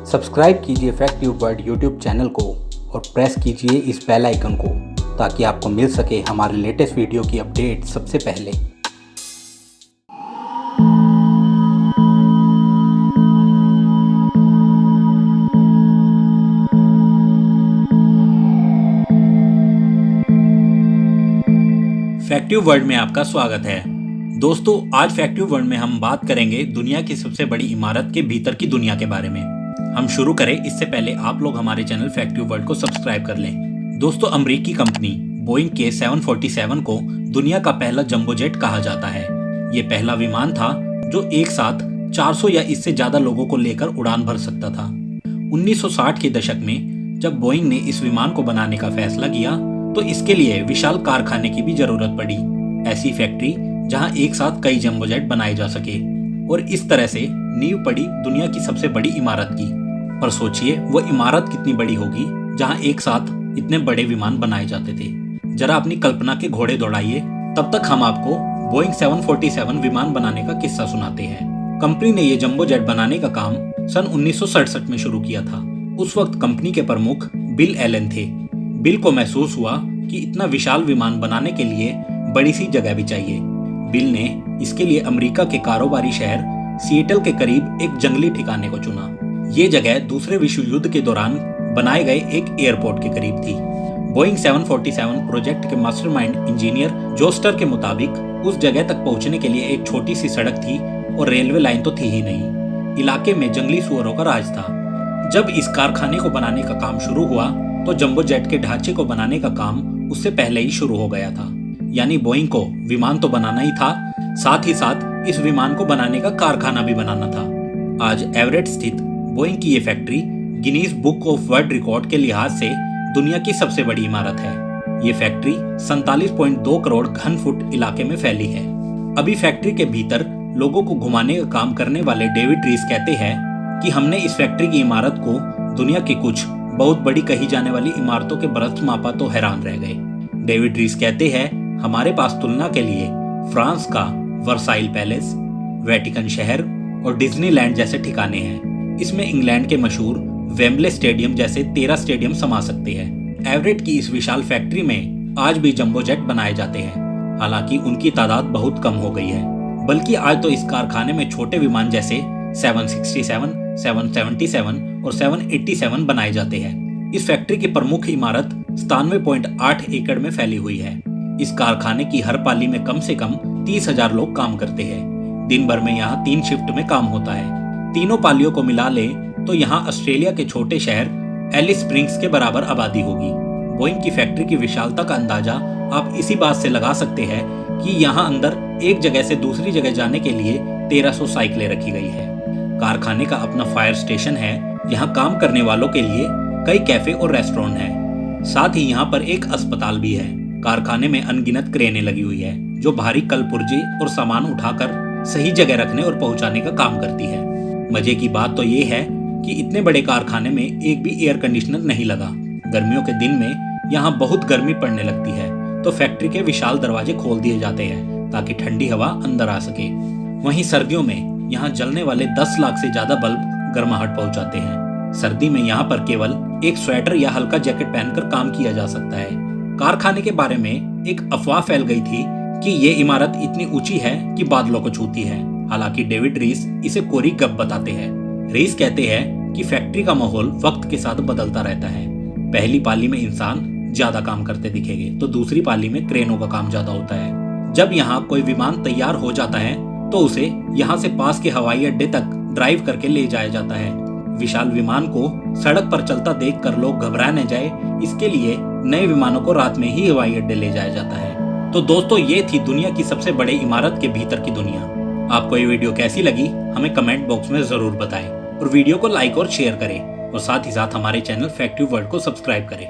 Subscribe कीजिए fact world YouTube channel को और प्रेस कीजिए इस बेल आइकन को ताकि आपको मिल सके हमारे लेटेस्ट वीडियो की अपडेट सबसे पहले। फैक्टिव वर्ल्ड में आपका स्वागत है। दोस्तों, आज फैक्टिव वर्ल्ड में हम बात करेंगे दुनिया की सबसे बड़ी इमारत के भीतर की दुनिया के बारे में। हम शुरू करें इससे पहले आप लोग हमारे चैनल फैक्टिव वर्ल्ड को सब्सक्राइब कर लें। दोस्तों, अमेरिकी कंपनी बोइंग के 747 को दुनिया का पहला जंबो जेट कहा जाता है। ये पहला विमान था जो एक साथ 400 या इससे ज्यादा लोगों को लेकर उड़ान भर सकता था। 1960 के दशक में जब बोइंग ने इस विमान को बनाने का फैसला किया तो इसके लिए विशाल कारखाने की भी जरूरत पड़ी। ऐसी फैक्ट्री जहां एक साथ कई जंबो जेट बनाए जा सके, और इस तरह से नींव पड़ी दुनिया की सबसे बड़ी इमारत की। पर सोचिए वो इमारत कितनी बड़ी होगी जहां एक साथ इतने बड़े विमान बनाए जाते थे। जरा अपनी कल्पना के घोड़े दौड़ाइए। तब तक हम आपको बोइंग 747 विमान बनाने का किस्सा सुनाते हैं। कंपनी ने ये जंबो जेट बनाने का काम सन 1967 में शुरू किया था। उस वक्त कंपनी के प्रमुख बिल एलन थे। बिल को महसूस हुआ कि इतना विशाल विमान बनाने के लिए बड़ी सी जगह भी चाहिए। बिल ने इसके लिए अमेरिका के कारोबारी शहर सिएटल के करीब एक जंगली ठिकाने को चुना। ये जगह दूसरे विश्व युद्ध के दौरान बनाए गए एक एयरपोर्ट के करीब थी। बोइंग 747 प्रोजेक्ट के मास्टरमाइंड इंजीनियर जोस्टर के मुताबिक उस जगह तक पहुंचने के लिए एक छोटी सी सड़क थी और रेलवे लाइन तो थी ही नहीं। इलाके में जंगली सुअरों का राज था। जब इस कारखाने को बनाने का काम शुरू हुआ तो जंबो जेट के ढांचे को बनाने का काम उससे पहले ही शुरू हो गया था। यानी बोइंग को विमान तो बनाना ही था, साथ ही साथ इस विमान को बनाने का कारखाना भी बनाना था। आज एवरेट स्थित बोइंग की ये factory Guinness book of world record के लिहाज से दुनिया की सबसे बड़ी इमारत है। ये फैक्ट्री 47.2 करोड़ घन फुट इलाके में फैली है। अभी फैक्ट्री के भीतर लोगों को घुमाने का काम करने वाले डेविड रीस कहते हैं कि हमने इस फैक्ट्री की इमारत को दुनिया की कुछ बहुत बड़ी कही जाने वाली इमारतों के बरस मापा तो हैरान रह गए। डेविड रीस कहते हैं, हमारे पास तुलना के लिए फ्रांस का वर्साइल पैलेस, वेटिकन शहर और डिज्नीलैंड जैसे ठिकाने हैं। इसमें इंग्लैंड के मशहूर वेम्बले स्टेडियम जैसे 13 स्टेडियम समा सकते हैं। एवरेट की इस विशाल फैक्ट्री में आज भी जंबो जेट बनाए जाते हैं। हालांकि उनकी तादाद बहुत कम हो गई है, बल्कि आज तो इस कारखाने में छोटे विमान जैसे 767, 777 और 787 बनाए जाते हैं। इस फैक्ट्री की प्रमुख इमारत 97.8 एकड़ में फैली हुई है। इस कारखाने की हर पाली में कम से कम 30,000 लोग काम करते हैं। दिन भर में यहाँ 3 शिफ्ट में काम होता है। तीनों पालियों को मिला ले तो यहाँ ऑस्ट्रेलिया के छोटे शहर एलिस स्प्रिंग्स के बराबर आबादी होगी। बोइंग की फैक्ट्री की विशालता का अंदाजा आप इसी बात से लगा सकते हैं कि यहाँ अंदर एक जगह से दूसरी जगह जाने के लिए 1300 साइकिलें रखी गई है। कारखाने का अपना फायर स्टेशन है। यहाँ काम करने वालों के लिए कई कैफे और रेस्टोरेंट हैं। साथ ही यहाँ पर एक अस्पताल भी है। कारखाने में अनगिनत क्रेनें लगी हुई है जो भारी कल पुर्जे और सामान उठाकर सही जगह रखने और पहुंचाने का काम करती है। मजे की बात तो ये है कि इतने बड़े कारखाने में एक भी एयर कंडीशनर नहीं लगा। गर्मियों के दिन में यहाँ बहुत गर्मी पड़ने लगती है तो फैक्ट्री के विशाल दरवाजे खोल दिए जाते हैं ताकि ठंडी हवा अंदर आ सके। वहीं सर्दियों में यहाँ जलने वाले 10 लाख से ज्यादा बल्ब गर्माहट पहुंचाते हैं। सर्दी में यहाँ पर केवल एक स्वेटर या हल्का जैकेट पहनकर काम किया जा सकता है। कारखाने के बारे में एक अफवाह फैल गई थी कि ये इमारत इतनी ऊंची है कि बादलों को छूती है। हालांकि डेविड रीस इसे कोरी गप बताते हैं। रीस कहते हैं कि फैक्ट्री का माहौल वक्त के साथ बदलता रहता है। पहली पाली में इंसान ज्यादा काम करते दिखेंगे तो दूसरी पाली में क्रेनों का काम ज्यादा होता है। जब यहाँ कोई विमान तैयार हो जाता है तो उसे यहाँ से पास के हवाई अड्डे तक ड्राइव करके ले जाया जाता है। विशाल विमान को सड़क पर चलता देखकर लोग घबरा न जाए, इसके लिए नए विमानों को रात में ही हवाई अड्डे ले जाया जाता है। तो दोस्तों, ये थी दुनिया की सबसे बड़े इमारत के भीतर की दुनिया। आपको ये वीडियो कैसी लगी हमें कमेंट बॉक्स में जरूर बताएं और वीडियो को लाइक और शेयर करें और साथ ही साथ हमारे चैनल फैक्टिव वर्ल्ड को सब्सक्राइब करें।